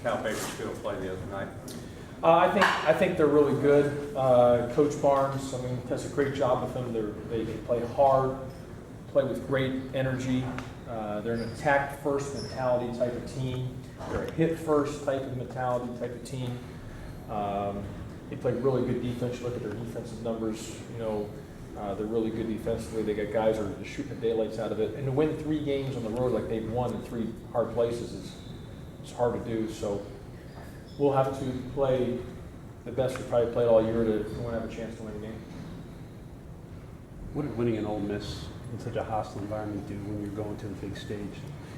Cal Bakersfield play the other night? I think they're really good. Coach Barnes, I mean, does a great job with them. They play hard, play with great energy. They're an attack-first mentality type of team. They're a hit-first type of mentality type of team. They play really good defense. You look at their defensive numbers. You know, they're really good defensively. They got guys who are shooting the daylights out of it. And to win 3 games on the road like they've won in 3 hard places it's hard to do. So we'll have to play the best we've probably played all year to have a chance to win a game. What did winning in Ole Miss in such a hostile environment do when you're going to the big stage?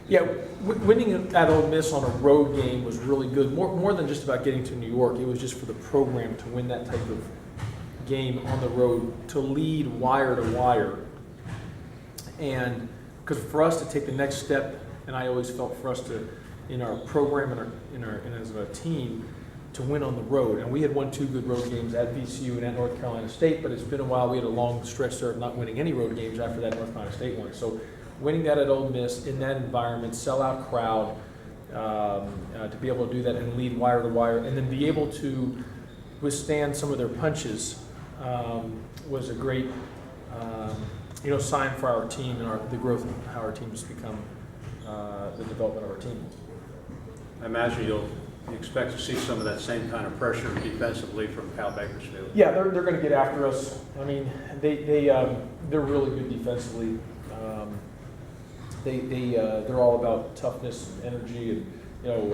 Yeah, winning at Ole Miss on a road game was really good. More than just about getting to New York, it was just for the program to win that type of game on the road, to lead wire to wire. And because for us to take the next step, and I always felt for us to, in our program and as a team, to win on the road. And we had won 2 good road games at VCU and at North Carolina State, but it's been a while. We had a long stretch there of not winning any road games after that North Carolina State one. So winning that at Ole Miss in that environment, sellout crowd, to be able to do that and lead wire to wire, and then be able to withstand some of their punches was a great sign for our team and the growth of how our team has become, the development of our team. I imagine you expect to see some of that same kind of pressure defensively from Cal Bakersfield. Yeah, they're going to get after us. I mean, they're really good defensively. They're all about toughness and energy, and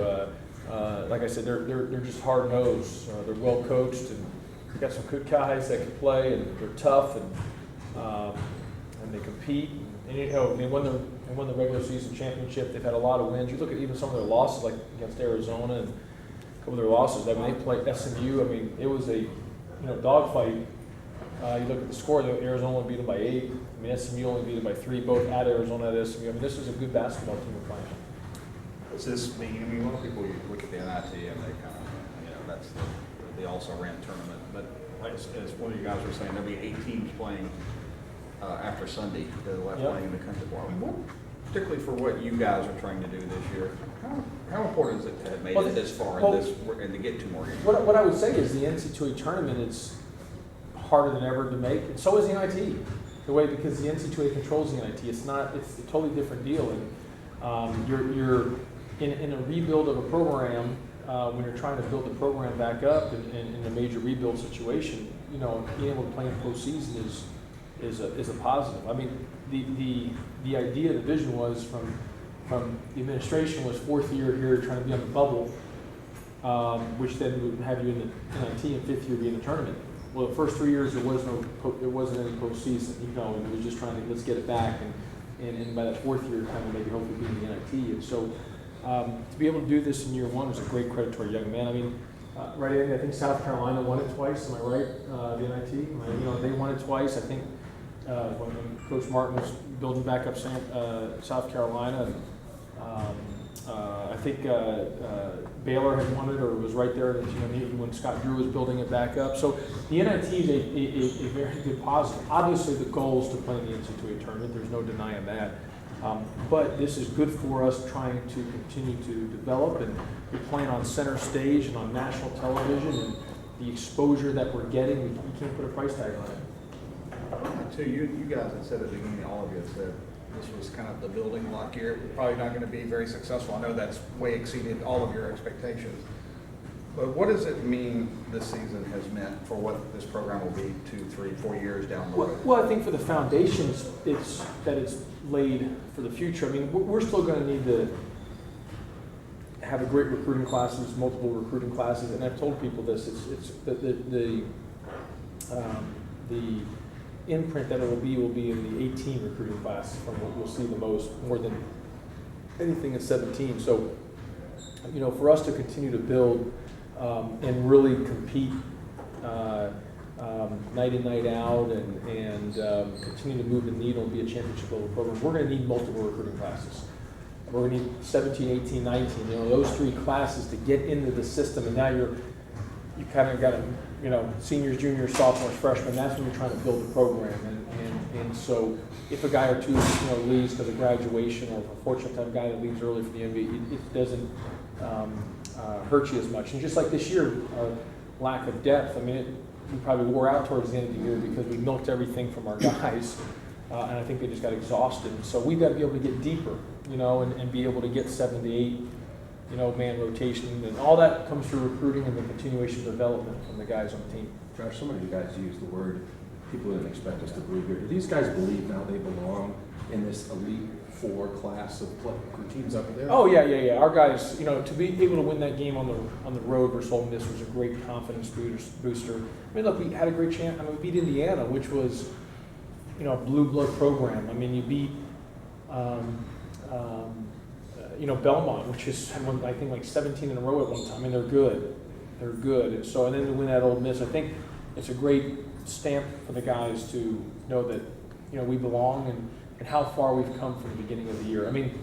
like I said, they're just hard nosed. They're well coached, and they got some good guys that can play, and they're tough, and they compete. And they won the regular season championship. They've had a lot of wins. You look at even some of their losses, like against Arizona, and a couple of their losses. I mean, they played SMU. I mean, it was a dogfight. You look at the score. Arizona only beat them by 8. I mean, SMU only beat them by 3. Both at Arizona, at SMU. I mean, this is a good basketball team we're playing. Does this mean? I mean, a lot of people look at the NIT and they kind of, that's the also-ran tournament. But like as one of you guys were saying, there'll be 8 teams playing after Sunday. They're left playing in the country. I mean, particularly for what you guys are trying to do this year, how important is it to have made it this far and to get 2 more games? What I would say is the NC2A tournament is harder than ever to make, and so is the NIT. Because the NC2A controls the NIT, it's a totally different deal. And you're in a rebuild of a program when you're trying to build the program back up in a major rebuild situation. Being able to play in postseason is a positive. I mean, the idea, the vision was from the administration was 4th year here trying to be on the bubble, which then would have you in the NIT, and 5th year be in the tournament. Well, the first 3 years there wasn't any postseason, and it was just trying to let's get it back, and by that 4th year, kind of maybe hopefully being the NIT. And so to be able to do this in year 1 was a great credit to our young man. I mean, I think South Carolina won it twice. Am I right? The NIT, they won it twice. I think when Coach Martin was building back up South Carolina, and I think Baylor had won it, or was right there when Scott Drew was building it back up. So the NIT is a very good positive. Obviously, the goal is to play in the NCAA tournament. There's no denying that. But this is good for us trying to continue to develop, and we're playing on center stage and on national television, and the exposure that we're getting, we can't put a price tag on it. So you guys had said at the beginning, all of you had said this was kind of the building block year. We're probably not going to be very successful. I know that's way exceeded all of your expectations. But what does it mean this season has meant for what this program will be 2, 3, 4 years down the road? Well, I think for the foundations, it's laid for the future. I mean, we're still going to need to have a great recruiting classes, multiple recruiting classes, and I've told people this. It's the imprint that it will be in the 18 recruiting class from what we'll see the most, more than anything in 17. So, for us to continue to build and really compete night in, night out, and continue to move the needle and be a championship level program, we're going to need multiple recruiting classes. We're going to need 17, 18, 19, those 3 classes to get into the system, and now you kind of got to, seniors, juniors, sophomores, freshmen, that's when you're trying to build a program. And so if a guy or two, leaves because of graduation, or if we're fortunate to have a guy that leaves early for the NBA, it doesn't hurt you as much. And just like this year, our lack of depth, I mean, we probably wore out towards the end of the year because we milked everything from our guys, and I think they just got exhausted. So we've got to be able to get deeper, and be able to get 7 to 8, man rotation, and all that comes through recruiting and the continuation of development from the guys on the team. Josh, some of you guys use the word people didn't expect us to believe here. Do these guys believe now they belong in this Elite Four class of teams up there? Oh yeah. Our guys, to be able to win that game on the road versus Ole Miss was a great confidence booster. I mean, look, we had a great chance. I mean, we beat Indiana, which was, a blue blood program. I mean, you beat, Belmont, which is I think like 17 in a row at one time. I mean, they're good. They're good. And so, and then to win that Ole Miss, I think it's a great stamp for the guys to know that, we belong and how far we've come from the beginning of the year. I mean,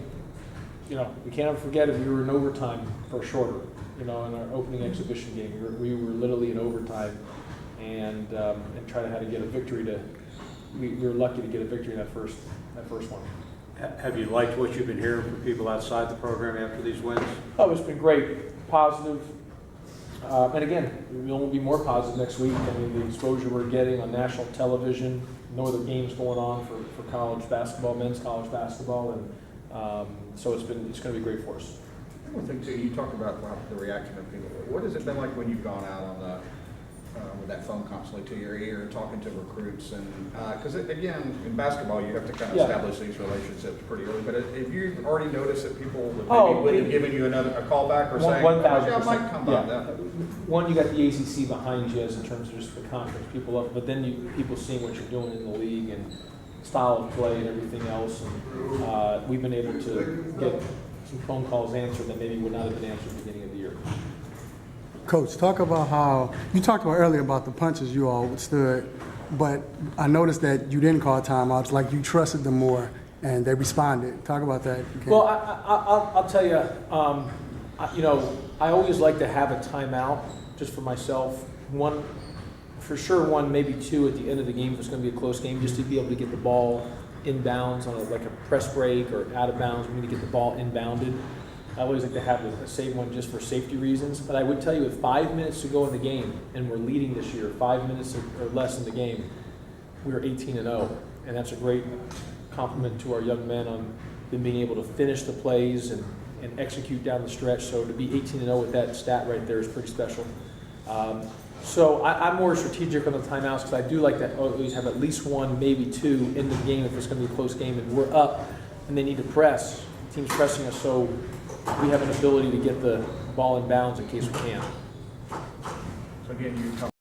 we can't ever forget it. We were in overtime for shorter, in our opening exhibition game. We were literally in overtime and try to how to get a victory we were lucky to get a victory in that first one. Have you liked what you've been hearing from people outside the program after these wins? Oh, it's been great, positive. And again, there will be more positive next week. I mean, the exposure we're getting on national television, no other games going on for college basketball, men's college basketball, and so it's going to be great for us. One thing too, you talked about the reaction of people. What has it been like when you've gone out on with that phone constantly to your ear and talking to recruits? And because again, in basketball, you have to kind of establish these relationships pretty early. But if you've already noticed that people would maybe would have given you a call back or saying, I might come by that. One, you got the ACC behind you as in terms of just the conference people up, but then people seeing what you're doing in the league and style of play and everything else. And we've been able to get some phone calls answered that maybe would not have been answered at the beginning of the year. Coach, talk about how you talked about earlier about the punches you all withstood, but I noticed that you didn't call timeouts, like you trusted them more and they responded. Talk about that. Well, I'll tell you, I always like to have a timeout just for myself. One, for sure, one, maybe two at the end of the game if it's going to be a close game, just to be able to get the ball inbounds on like a press break or out of bounds. We need to get the ball inbounded. I always like to have a save one just for safety reasons. But I would tell you, with 5 minutes to go in the game, and we're leading this year, 5 minutes or less in the game, we're 18-0, and that's a great compliment to our young men on them being able to finish the plays and execute down the stretch. So to be 18-0 with that stat right there is pretty special. So I'm more strategic on the timeouts because I do like to always have at least one, maybe two in the game if it's going to be a close game and we're up and they need to press. The team's pressing us, so we have an ability to get the ball in bounds in case we can. So again, you